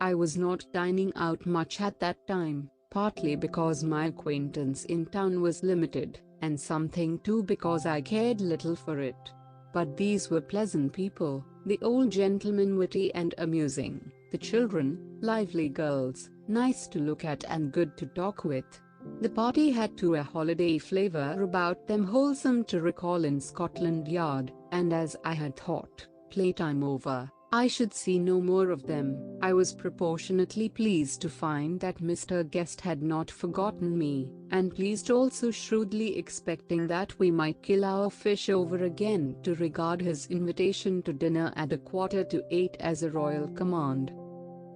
I was not dining out much at that time, partly because my acquaintance in town was limited, and something too because I cared little for it. But these were pleasant people, the old gentlemen witty and amusing, the children, lively girls, nice to look at and good to talk with. The party had too a holiday flavor about them, wholesome to recall in Scotland Yard, and as I had thought, playtime over, I should see no more of them. I was proportionately pleased to find that Mr. Guest had not forgotten me, and pleased also, shrewdly expecting that we might kill our fish over again, to regard his invitation to dinner at 7:45 as a royal command.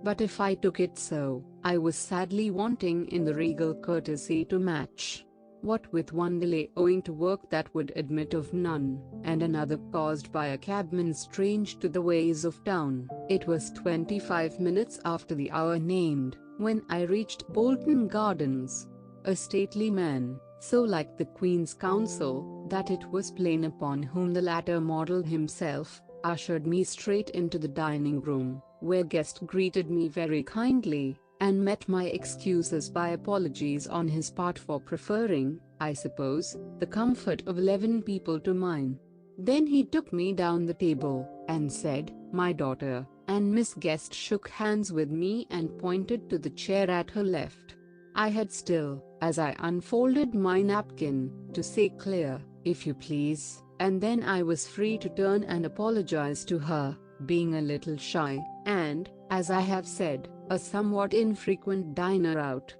But if I took it so, I was sadly wanting in the regal courtesy to match. What with one delay owing to work that would admit of none, and another caused by a cabman strange to the ways of town, it was 25 minutes after the hour named, when I reached Bolton Gardens. A stately man, so like the Queen's Counsel, that it was plain upon whom the latter modelled himself, ushered me straight into the dining room, where Guest greeted me very kindly, and met my excuses by apologies on his part for preferring, I suppose, the comfort of 11 people to mine. Then he took me down the table, and said, "My daughter," and Miss Guest shook hands with me and pointed to the chair at her left. I had still, as I unfolded my napkin, to say "Clear, if you please," and then I was free to turn and apologize to her, being a little shy, and, as I have said, a somewhat infrequent diner out.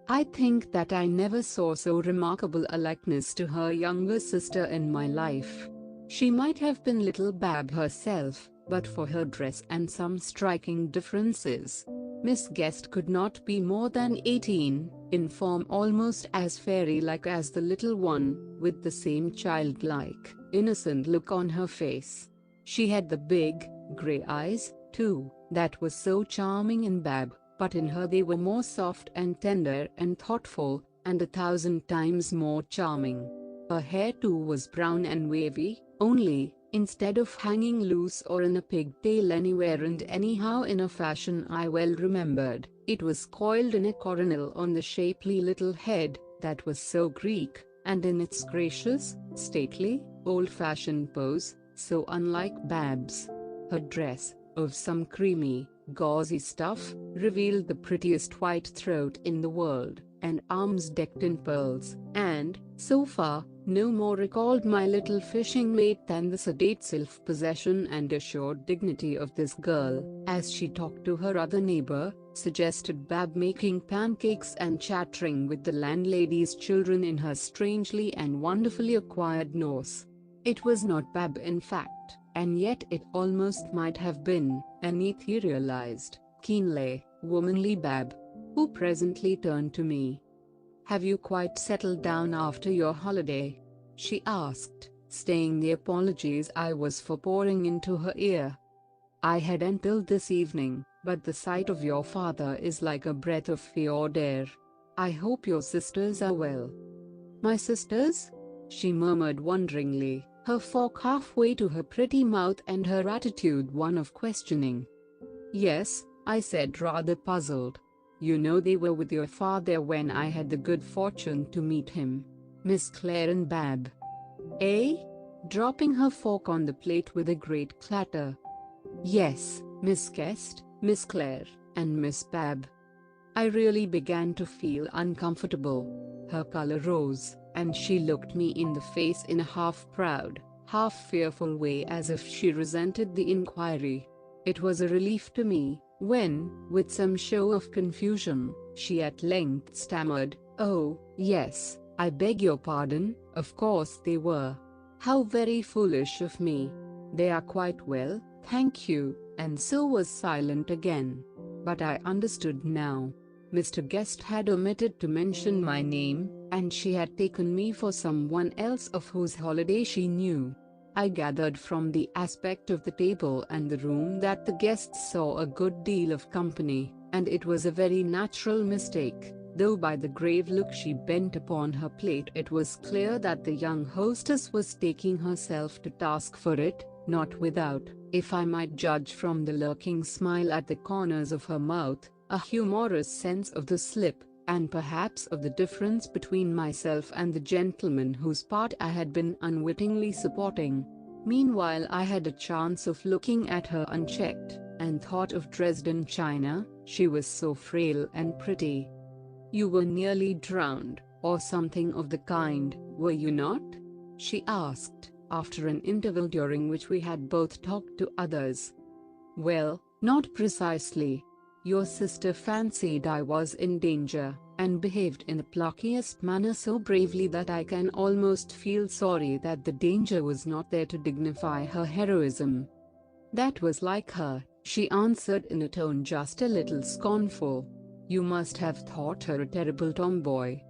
I think that I never saw so remarkable a likeness to her younger sister in my life. She might have been little Bab herself, but for her dress and some striking differences. Miss Guest could not be more than 18, in form almost as fairy-like as the little one, with the same childlike, innocent look on her face. She had the big, grey eyes, too, that was so charming in Bab, but in her they were more soft and tender and thoughtful, and 1,000 times more charming. Her hair too was brown and wavy, only, instead of hanging loose or in a pigtail anywhere and anyhow in a fashion I well remembered, it was coiled in a coronal on the shapely little head, that was so Greek, and in its gracious, stately, old-fashioned pose, so unlike Bab's. Her dress, of some creamy, gauzy stuff, revealed the prettiest white throat in the world, and arms decked in pearls, and, so far, no more recalled my little fishing mate than the sedate self-possession and assured dignity of this girl, as she talked to her other neighbor, suggested Bab making pancakes and chattering with the landlady's children in her strangely and wonderfully acquired Norse. It was not Bab in fact, and yet it almost might have been, an etherealized, keenly, womanly Bab, who presently turned to me. "Have you quite settled down after your holiday?" she asked, staying the apologies I was for pouring into her ear. "I had until this evening, but the sight of your father is like a breath of fjord air. I hope your sisters are well." "My sisters?" she murmured wonderingly, her fork halfway to her pretty mouth and her attitude one of questioning. "Yes," I said, rather puzzled. "You know they were with your father when I had the good fortune to meet him. Miss Clare and Bab." "Eh?" dropping her fork on the plate with a great clatter. "Yes, Miss Guest, Miss Clare, and Miss Bab." I really began to feel uncomfortable. Her color rose, and she looked me in the face in a half-proud, half-fearful way, as if she resented the inquiry. It was a relief to me, when, with some show of confusion, she at length stammered, "Oh, yes, I beg your pardon, of course they were. How very foolish of me. They are quite well, thank you," and so was silent again. But I understood now. Mr. Guest had omitted to mention my name, and she had taken me for someone else of whose holiday she knew. I gathered from the aspect of the table and the room that the guests saw a good deal of company, and it was a very natural mistake, though by the grave look she bent upon her plate it was clear that the young hostess was taking herself to task for it, not without, if I might judge from the lurking smile at the corners of her mouth, a humorous sense of the slip, and perhaps of the difference between myself and the gentleman whose part I had been unwittingly supporting. Meanwhile I had a chance of looking at her unchecked, and thought of Dresden china. She was so frail and pretty. "You were nearly drowned, or something of the kind, were you not?" she asked, after an interval during which we had both talked to others. "Well, not precisely. Your sister fancied I was in danger, and behaved in the pluckiest manner so bravely that I can almost feel sorry that the danger was not there to dignify her heroism." "That was like her," she answered in a tone just a little scornful. "You must have thought her a terrible tomboy."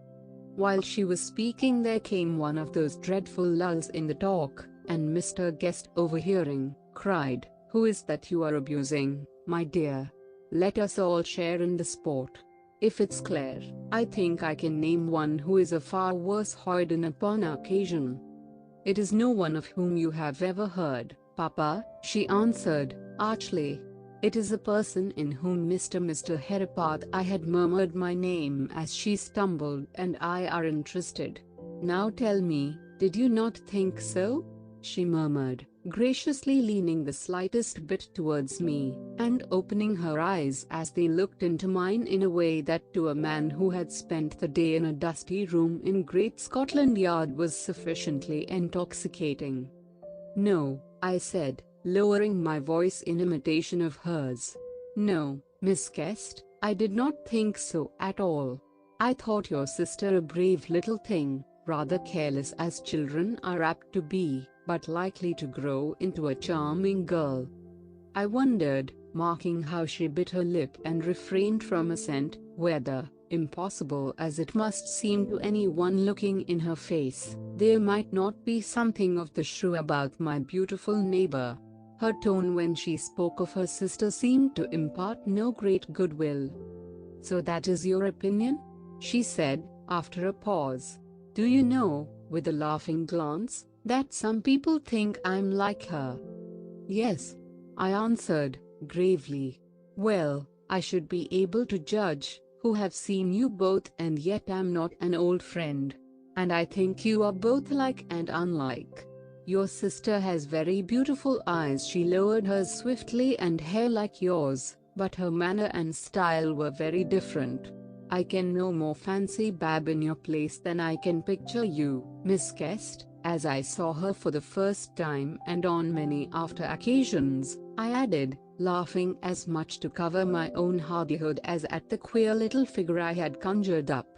While she was speaking there came one of those dreadful lulls in the talk, and Mr. Guest, overhearing, cried, "Who is that you are abusing, my dear? Let us all share in the sport. If it's Claire, I think I can name one who is a far worse hoyden upon occasion." "It is no one of whom you have ever heard, Papa," she answered, archly. "It is a person in whom Mr. Herapath." I had murmured my name as she stumbled, "and I are interested. Now tell me, did you not think so?" she murmured, graciously leaning the slightest bit towards me, and opening her eyes as they looked into mine in a way that to a man who had spent the day in a dusty room in Great Scotland Yard was sufficiently intoxicating. "No," I said, lowering my voice in imitation of hers. "No, Miss Guest, I did not think so at all. I thought your sister a brave little thing, rather careless as children are apt to be, but likely to grow into a charming girl." I wondered, marking how she bit her lip and refrained from assent, whether, impossible as it must seem to anyone looking in her face, there might not be something of the shrew about my beautiful neighbor. Her tone when she spoke of her sister seemed to impart no great goodwill. "So that is your opinion?" she said, after a pause. "Do you know," with a laughing glance, "that some people think I'm like her?" "Yes," I answered, gravely. "Well, I should be able to judge, who have seen you both and yet am not an old friend. And I think you are both like and unlike. Your sister has very beautiful eyes," she lowered hers swiftly, "and hair like yours, but her manner and style were very different. I can no more fancy Bab in your place than I can picture you, Miss Guest." As I saw her for the first time and on many after occasions, I added, laughing as much to cover my own hardihood as at the queer little figure I had conjured up.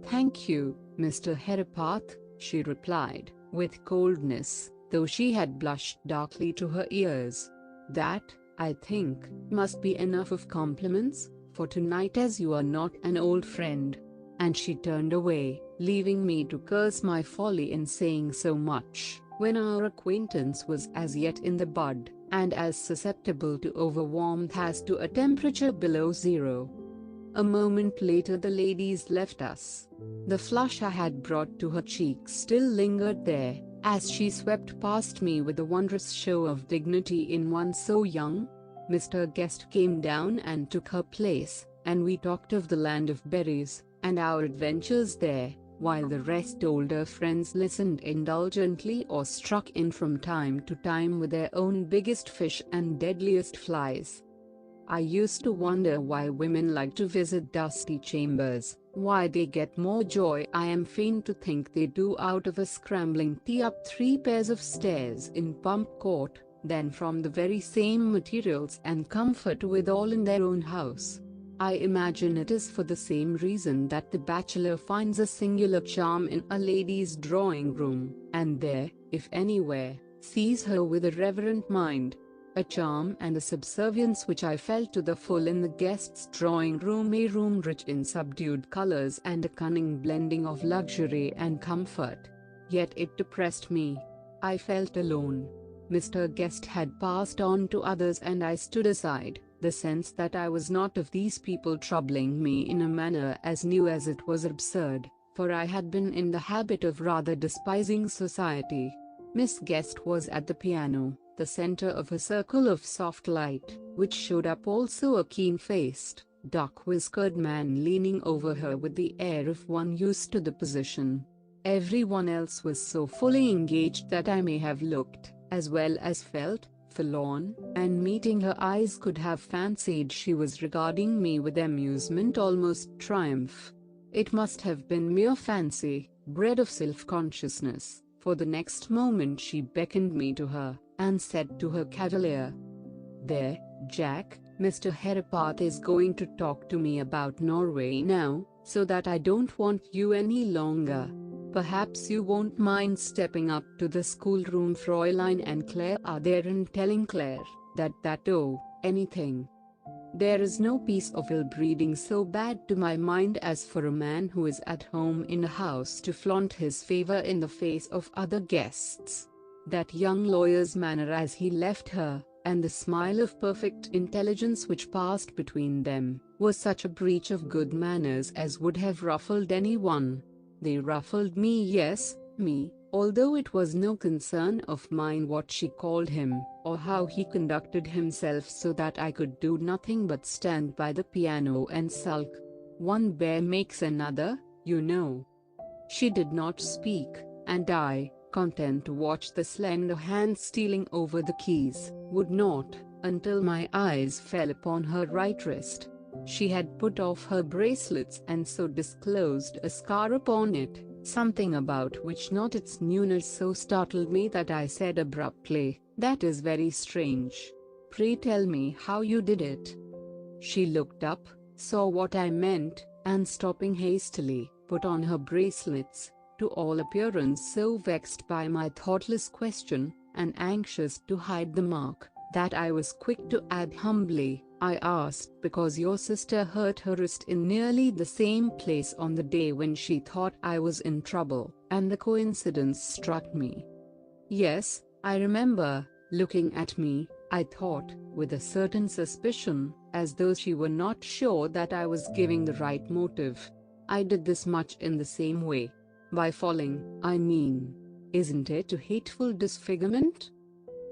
"Thank you, Mr. Herapath," she replied, with coldness, though she had blushed darkly to her ears. "That, I think, must be enough of compliments for tonight, as you are not an old friend." And she turned away, leaving me to curse my folly in saying so much, when our acquaintance was as yet in the bud, and as susceptible to overwarmth as to a temperature below zero. A moment later the ladies left us. The flush I had brought to her cheeks still lingered there, as she swept past me with a wondrous show of dignity in one so young. Mr. Guest came down and took her place, and we talked of the land of berries, and our adventures there, while the rest older friends listened indulgently or struck in from time to time with their own biggest fish and deadliest flies. I used to wonder why women like to visit dusty chambers, why they get more joy, I am fain to think they do, out of a scrambling tea up 3 pairs of stairs in Pump Court, than from the very same materials and comfort withal in their own house. I imagine it is for the same reason that the bachelor finds a singular charm in a lady's drawing room, and there, if anywhere, sees her with a reverent mind. A charm and a subservience which I felt to the full in the guest's drawing room, a room rich in subdued colors and a cunning blending of luxury and comfort. Yet it depressed me. I felt alone. Mr. Guest had passed on to others and I stood aside, the sense that I was not of these people troubling me in a manner as new as it was absurd, for I had been in the habit of rather despising society. Miss Guest was at the piano, the center of a circle of soft light, which showed up also a keen-faced, dark-whiskered man leaning over her with the air of one used to the position. Everyone else was so fully engaged that I may have looked, as well as felt, forlorn, and meeting her eyes could have fancied she was regarding me with amusement, almost triumph. It must have been mere fancy, bred of self-consciousness, for the next moment she beckoned me to her, and said to her cavalier, "There, Jack, Mr. Herapath is going to talk to me about Norway now, so that I don't want you any longer. Perhaps you won't mind stepping up to the schoolroom. Fräulein and Claire are there, and telling Claire anything. There is no piece of ill-breeding so bad to my mind as for a man who is at home in a house to flaunt his favor in the face of other guests." That young lawyer's manner as he left her, and the smile of perfect intelligence which passed between them, was such a breach of good manners as would have ruffled anyone. They ruffled me, yes, me, although it was no concern of mine what she called him, or how he conducted himself, so that I could do nothing but stand by the piano and sulk. One bear makes another, you know. She did not speak, and I, content to watch the slender hand stealing over the keys, would not, until my eyes fell upon her right wrist. She had put off her bracelets and so disclosed a scar upon it, something about which not its newness so startled me that I said abruptly, "That is very strange. Pray tell me how you did it." She looked up, saw what I meant, and stopping hastily, put on her bracelets, to all appearance so vexed by my thoughtless question, and anxious to hide the mark, that I was quick to add humbly, "I asked because your sister hurt her wrist in nearly the same place on the day when she thought I was in trouble, and the coincidence struck me." Yes, I remember. Looking at me, I thought, with a certain suspicion, as though she were not sure that I was giving the right motive. "I did this much in the same way. By falling, I mean. Isn't it a hateful disfigurement?"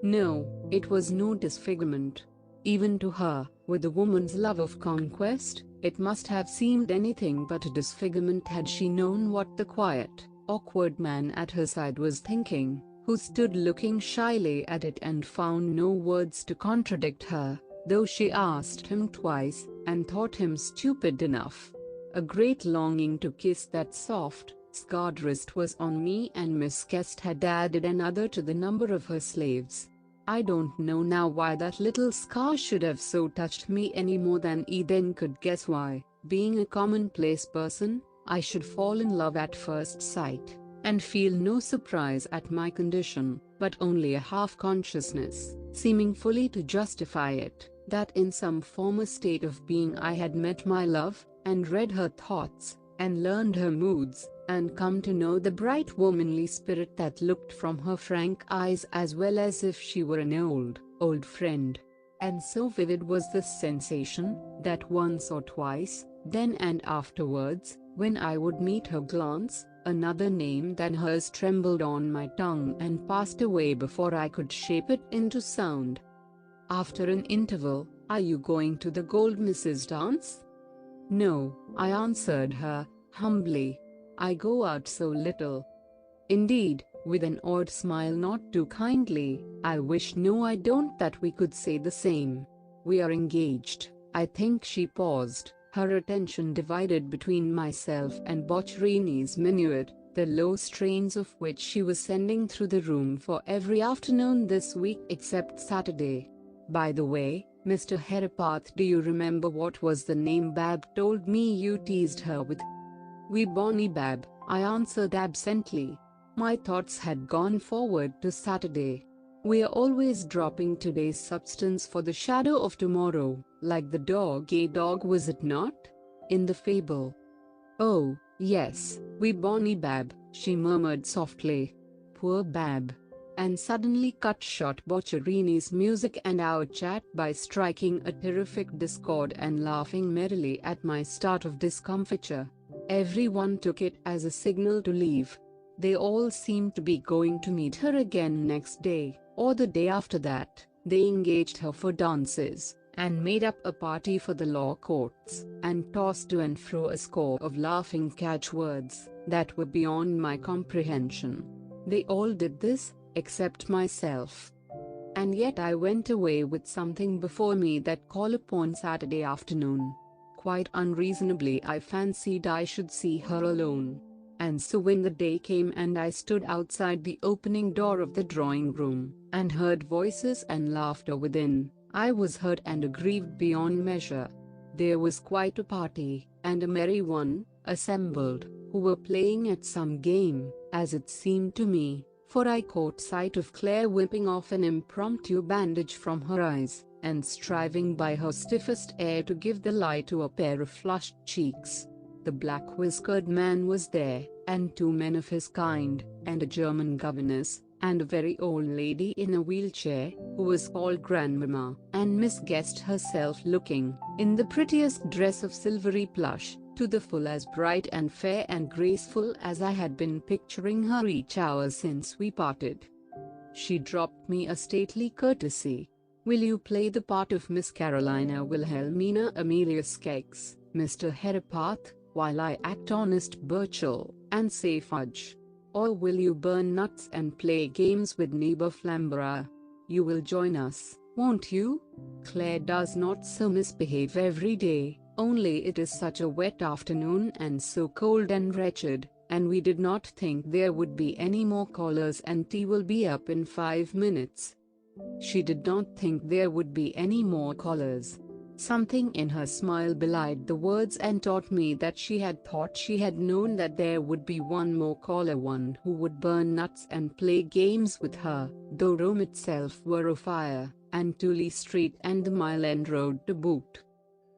No, it was no disfigurement. Even to her, with a woman's love of conquest, it must have seemed anything but a disfigurement had she known what the quiet, awkward man at her side was thinking, who stood looking shyly at it and found no words to contradict her, though she asked him twice, and thought him stupid enough. A great longing to kiss that soft, scarred wrist was on me, and Miss Guest had added another to the number of her slaves. I don't know now why that little scar should have so touched me any more than he then could guess why, being a commonplace person, I should fall in love at first sight, and feel no surprise at my condition, but only a half-consciousness, seeming fully to justify it, that in some former state of being I had met my love, and read her thoughts, and learned her moods, and come to know the bright womanly spirit that looked from her frank eyes as well as if she were an old friend. And so vivid was this sensation, that once or twice, then and afterwards, when I would meet her glance, another name than hers trembled on my tongue and passed away before I could shape it into sound. After an interval, "Are you going to the Goldsmiths' dance?" "No," I answered her, humbly. "I go out so little." "Indeed," with an odd smile not too kindly, "I wish no I don't that we could say the same. We are engaged." I think she paused, her attention divided between myself and Boccherini's minuet, the low strains of which she was sending through the room for every afternoon this week except Saturday. "By the way, Mr. Herapath, do you remember what was the name Bab told me you teased her with?" "Wee Bonnie Bab," I answered absently. My thoughts had gone forward to Saturday. "We are always dropping today's substance for the shadow of tomorrow, like the dog, was it not? In the fable." "Oh, yes, wee Bonnie Bab," she murmured softly. "Poor Bab," and suddenly cut short Boccherini's music and our chat by striking a terrific discord and laughing merrily at my start of discomfiture. Everyone took it as a signal to leave. They all seemed to be going to meet her again next day. Or the day after that, they engaged her for dances, and made up a party for the law courts, and tossed to and fro a score of laughing catchwords that were beyond my comprehension. They all did this, except myself. And yet I went away with something before me that call upon Saturday afternoon. Quite unreasonably I fancied I should see her alone. And so when the day came and I stood outside the opening door of the drawing room, and heard voices and laughter within, I was hurt and aggrieved beyond measure. There was quite a party, and a merry one, assembled, who were playing at some game, as it seemed to me, for I caught sight of Claire whipping off an impromptu bandage from her eyes, and striving by her stiffest air to give the lie to a pair of flushed cheeks. The black-whiskered man was there, and 2 men of his kind, and a German governess, and a very old lady in a wheelchair, who was called Grandmamma, and Miss Guest herself looking, in the prettiest dress of silvery plush, to the full as bright and fair and graceful as I had been picturing her each hour since we parted. She dropped me a stately courtesy. "Will you play the part of Miss Carolina Wilhelmina Amelia Skeggs, Mr. Herapath, while I act honest Burchell, and say Fudge? Or will you burn nuts and play games with neighbor Flamborough? You will join us, won't you? Claire does not so misbehave every day, only it is such a wet afternoon and so cold and wretched, and we did not think there would be any more callers, and tea will be up in 5 minutes." She did not think there would be any more callers. Something in her smile belied the words and taught me that she had thought she had known that there would be one more caller, one who would burn nuts and play games with her, though Rome itself were afire, and Tooley Street and the Mile End Road to boot.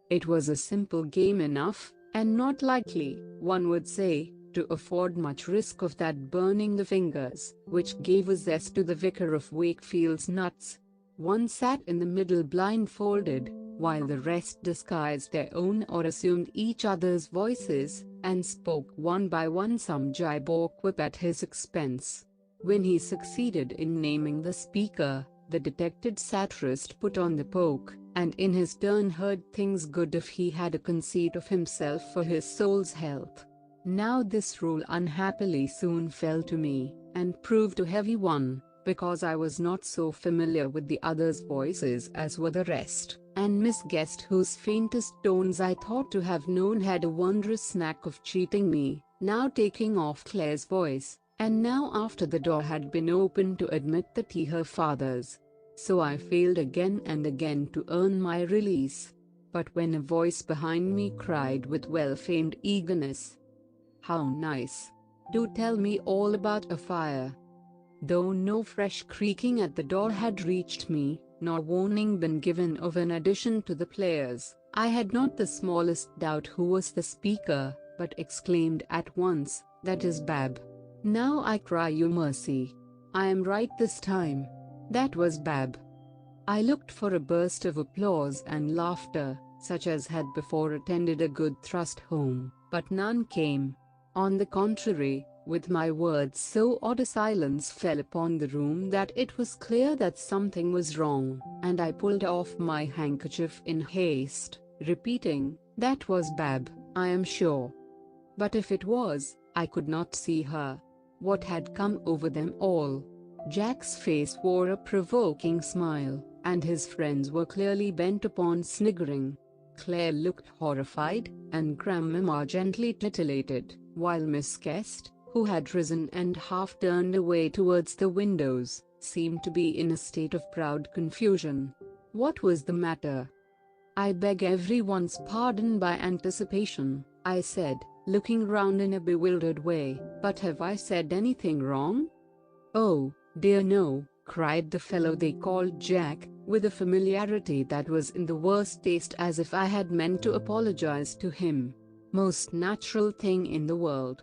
It was a simple game enough, and not likely, one would say, to afford much risk of that burning the fingers, which gave a zest to the Vicar of Wakefield's nuts. One sat in the middle blindfolded, while the rest disguised their own or assumed each other's voices, and spoke one by one some jibe or quip at his expense. When he succeeded in naming the speaker, the detected satirist put on the poke, and in his turn heard things good if he had a conceit of himself for his soul's health. Now this rule unhappily soon fell to me, and proved a heavy one, because I was not so familiar with the others' voices as were the rest, and Miss Guest, whose faintest tones I thought to have known, had a wondrous knack of cheating me, now taking off Claire's voice, and now after the door had been opened to admit the tea her father's. So I failed again and again to earn my release. But when a voice behind me cried with well-feigned eagerness, "How nice! Do tell me all about a fire." Though no fresh creaking at the door had reached me, nor warning been given of an addition to the players, I had not the smallest doubt who was the speaker, but exclaimed at once, "That is Bab. Now I cry you mercy. I am right this time. That was Bab." I looked for a burst of applause and laughter, such as had before attended a good thrust home, but none came. On the contrary, with my words so odd a silence fell upon the room that it was clear that something was wrong, and I pulled off my handkerchief in haste, repeating, "That was Bab, I am sure." But if it was, I could not see her. What had come over them all? Jack's face wore a provoking smile, and his friends were clearly bent upon sniggering. Claire looked horrified, and Grandmamma gently titillated, while Miss Guest, who had risen and half turned away towards the windows, seemed to be in a state of proud confusion. What was the matter? "I beg everyone's pardon by anticipation," I said, looking round in a bewildered way, "but have I said anything wrong?" "Oh, dear no," cried the fellow they called Jack, with a familiarity that was in the worst taste, as if I had meant to apologize to him. "Most natural thing in the world."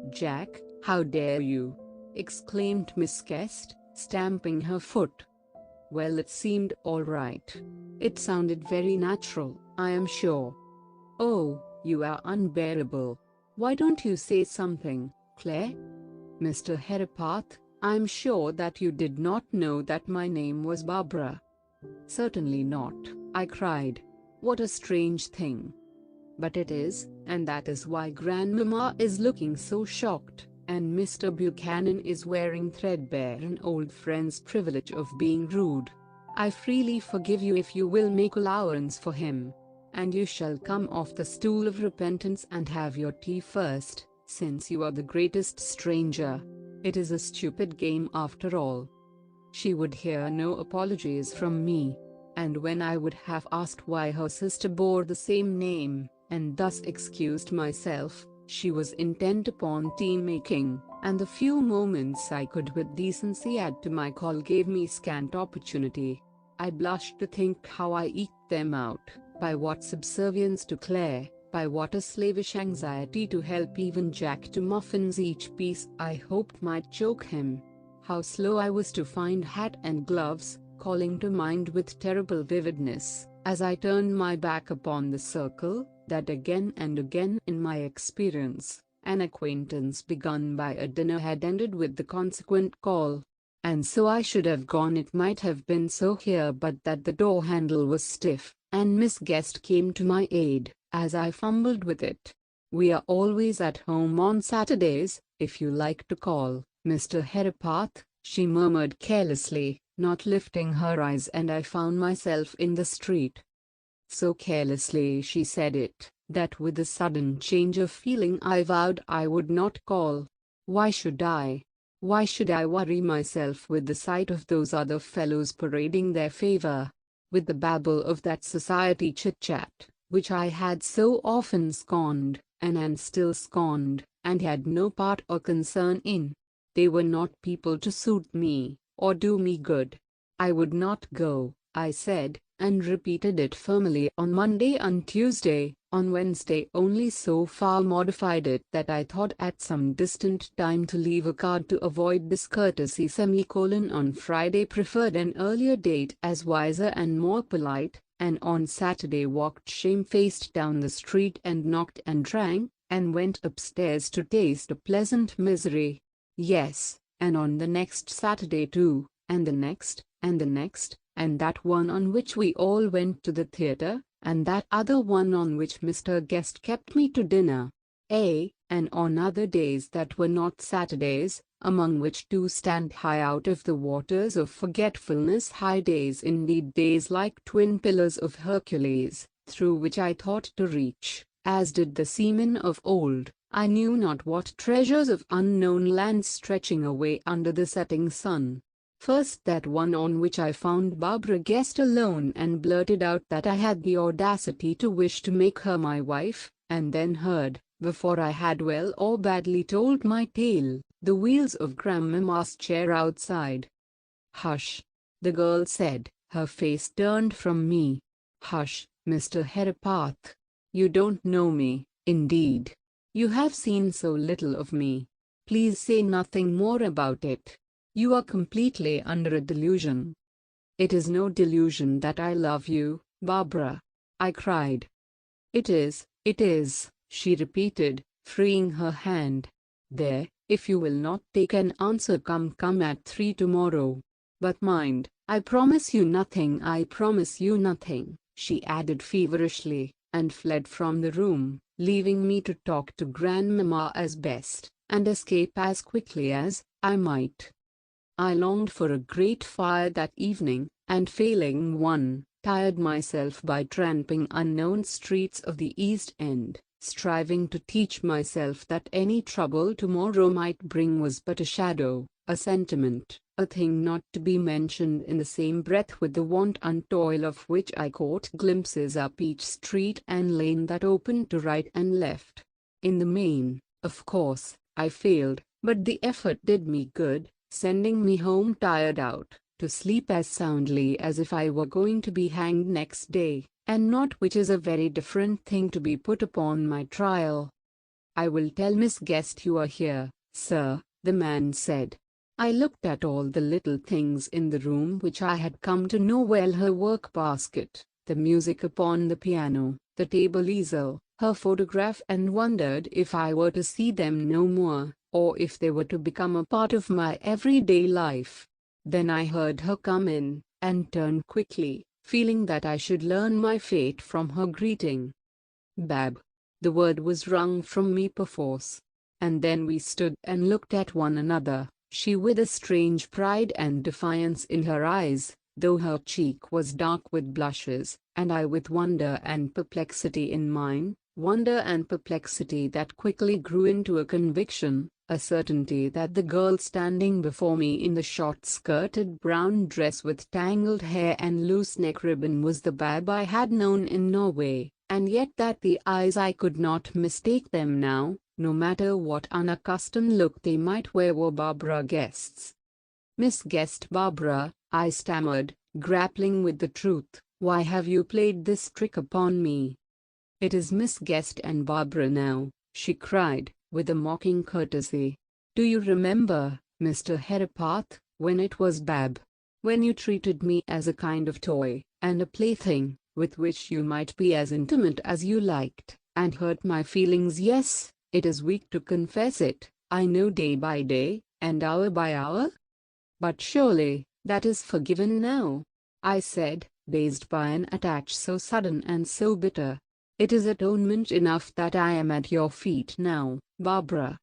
"Jack, how dare you!" exclaimed Miss Guest, stamping her foot. "Well, it seemed all right. It sounded very natural, I am sure." "Oh, you are unbearable. Why don't you say something, Claire?" "Mr. Herapath, I'm sure that you did not know that my name was Barbara." "Certainly not," I cried. "What a strange thing." "But it is, and that is why Grandmama is looking so shocked, and Mr. Buchanan is wearing threadbare an old friend's privilege of being rude. I freely forgive you if you will make allowance for him. And you shall come off the stool of repentance and have your tea first, since you are the greatest stranger. It is a stupid game after all." She would hear no apologies from me. And when I would have asked why her sister bore the same name, and thus excused myself, she was intent upon tea making, and the few moments I could with decency add to my call gave me scant opportunity. I blushed to think how I eked them out, by what subservience to Claire, by what a slavish anxiety to help even Jack to muffins each piece I hoped might choke him. How slow I was to find hat and gloves, calling to mind with terrible vividness, as I turned my back upon the circle, that again and again in my experience, an acquaintance begun by a dinner had ended with the consequent call. And so I should have gone. It might have been so here but that the door handle was stiff, and Miss Guest came to my aid, as I fumbled with it. "We are always at home on Saturdays, if you like to call, Mr. Herapath," she murmured carelessly, not lifting her eyes, and I found myself in the street. So carelessly she said it, that with a sudden change of feeling I vowed I would not call. Why should I? Why should I worry myself with the sight of those other fellows parading their favor? With the babble of that society chit-chat, which I had so often scorned, and still scorned, and had no part or concern in? They were not people to suit me, or do me good. I would not go, I said, and repeated it firmly on Monday and Tuesday. On Wednesday only so far modified it that I thought at some distant time to leave a card to avoid discourtesy. On Friday preferred an earlier date as wiser and more polite, and on Saturday walked shamefaced down the street and knocked and drank, and went upstairs to taste a pleasant misery. Yes, and on the next Saturday too, and the next, and the next, and that one on which we all went to the theatre, and that other one on which Mr. Guest kept me to dinner. And on other days that were not Saturdays, among which two stand high out of the waters of forgetfulness, high days indeed, days like twin pillars of Hercules, through which I thought to reach, as did the seamen of old, I knew not what treasures of unknown lands stretching away under the setting sun. First that one on which I found Barbara Guest alone and blurted out that I had the audacity to wish to make her my wife, and then heard, before I had well or badly told my tale, the wheels of Grandmamma's chair outside. "Hush!" the girl said, her face turned from me. "Hush, Mr. Herapath. You don't know me, indeed. You have seen so little of me. Please say nothing more about it. You are completely under a delusion." "It is no delusion that I love you, Barbara," I cried. It is," she repeated, freeing her hand. "There, if you will not take an answer, come at 3 tomorrow. But mind, I promise you nothing, she added feverishly, and fled from the room, leaving me to talk to Grandmamma as best, and escape as quickly as I might. I longed for a great fire that evening, and failing one, tired myself by tramping unknown streets of the East End, striving to teach myself that any trouble tomorrow might bring was but a shadow, a sentiment, a thing not to be mentioned in the same breath with the want and toil of which I caught glimpses up each street and lane that opened to right and left. In the main, of course, I failed, but the effort did me good, sending me home tired out, to sleep as soundly as if I were going to be hanged next day, and not, which is a very different thing, to be put upon my trial. "I will tell Miss Guest you are here, sir," the man said. I looked at all the little things in the room which I had come to know well, her work basket, the music upon the piano, the table easel, her photograph, and wondered if I were to see them no more, or if they were to become a part of my everyday life. Then I heard her come in, and turned quickly, feeling that I should learn my fate from her greeting. Bab. The word was wrung from me perforce. And then we stood and looked at one another, she with a strange pride and defiance in her eyes, though her cheek was dark with blushes, and I with wonder and perplexity in mine, wonder and perplexity that quickly grew into a conviction, a certainty that the girl standing before me in the short-skirted brown dress with tangled hair and loose neck ribbon was the Bab I had known in Norway, and yet that the eyes I could not mistake them now, no matter what unaccustomed look they might wear, were Barbara Guest's. "Miss Guest Barbara," I stammered, grappling with the truth, "why have you played this trick upon me?" "It is Miss Guest and Barbara now," she cried, with a mocking courtesy. "Do you remember, Mr. Herapath, when it was Bab? When you treated me as a kind of toy, and a plaything, with which you might be as intimate as you liked, and hurt my feelings? Yes, it is weak to confess it, I know, day by day, and hour by hour. But surely, that is forgiven now," I said, dazed by an attack so sudden and so bitter. "It is atonement enough that I am at your feet now, Barbara."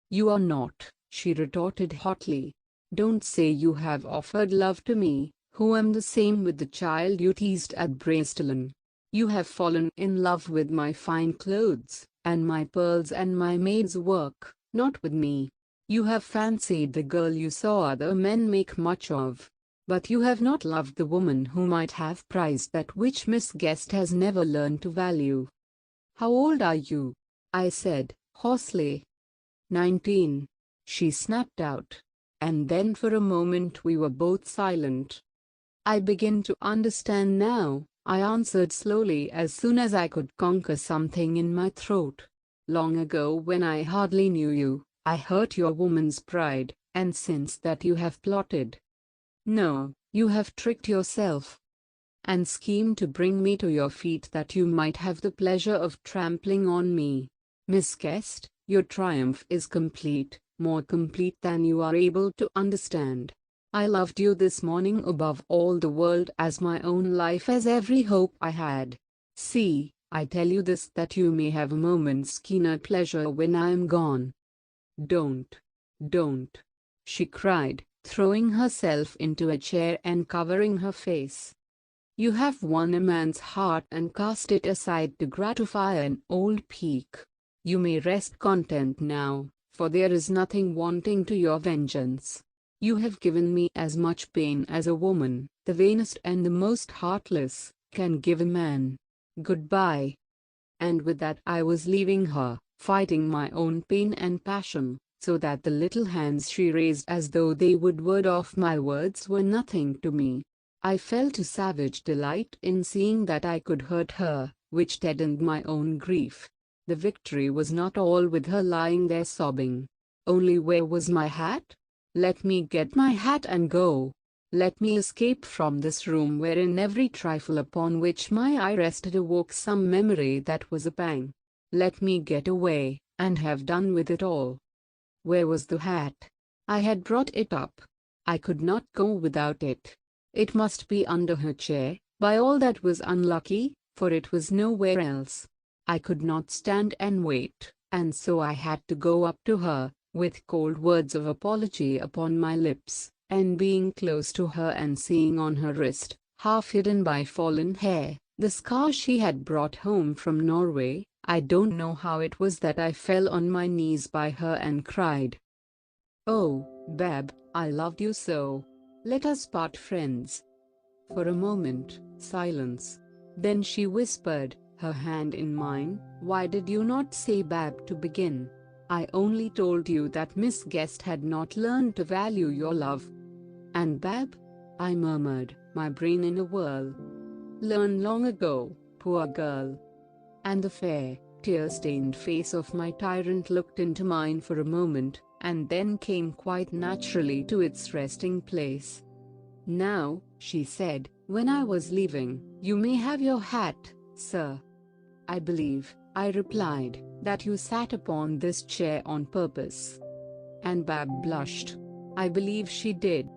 "You are not," she retorted hotly. "Don't say you have offered love to me, who am the same with the child you teased at Bracebridge. You have fallen in love with my fine clothes, and my pearls and my maid's work, not with me. You have fancied the girl you saw other men make much of. But you have not loved the woman who might have prized that which Miss Guest has never learned to value." "How old are you?" I said, hoarsely. 19, she snapped out. And then for a moment we were both silent. "I begin to understand now," I answered slowly as soon as I could conquer something in my throat. "Long ago, when I hardly knew you, I hurt your woman's pride, and since that you have plotted. No, you have tricked yourself, and schemed to bring me to your feet that you might have the pleasure of trampling on me. Miss Guest, your triumph is complete, more complete than you are able to understand. I loved you this morning above all the world, as my own life, as every hope I had. See, I tell you this that you may have a moment's keener pleasure when I am gone." Don't," she cried, throwing herself into a chair and covering her face. "You have won a man's heart and cast it aside to gratify an old pique. You may rest content now, for there is nothing wanting to your vengeance. You have given me as much pain as a woman, the vainest and the most heartless, can give a man. Goodbye." And with that I was leaving her, fighting my own pain and passion, so that the little hands she raised as though they would ward off my words were nothing to me. I felt a savage delight in seeing that I could hurt her, which deadened my own grief. The victory was not all with her lying there sobbing. Only where was my hat? Let me get my hat and go. Let me escape from this room wherein every trifle upon which my eye rested awoke some memory that was a pang. Let me get away, and have done with it all. Where was the hat? I had brought it up. I could not go without it. It must be under her chair, by all that was unlucky, for it was nowhere else. I could not stand and wait, and so I had to go up to her, with cold words of apology upon my lips, and being close to her and seeing on her wrist, half hidden by fallen hair, the scar she had brought home from Norway, I don't know how it was that I fell on my knees by her and cried, "Oh, Bab, I loved you so. Let us part friends." For a moment, silence. Then she whispered, her hand in mine, "Why did you not say, Bab, to begin? I only told you that Miss Guest had not learned to value your love." "And Bab?" I murmured, my brain in a whirl. "Learned long ago, poor girl." And the fair, tear-stained face of my tyrant looked into mine for a moment, and then came quite naturally to its resting place. "Now," she said, when I was leaving, "you may have your hat, sir." "I believe," I replied, "that you sat upon this chair on purpose." And Bab blushed. I believe she did.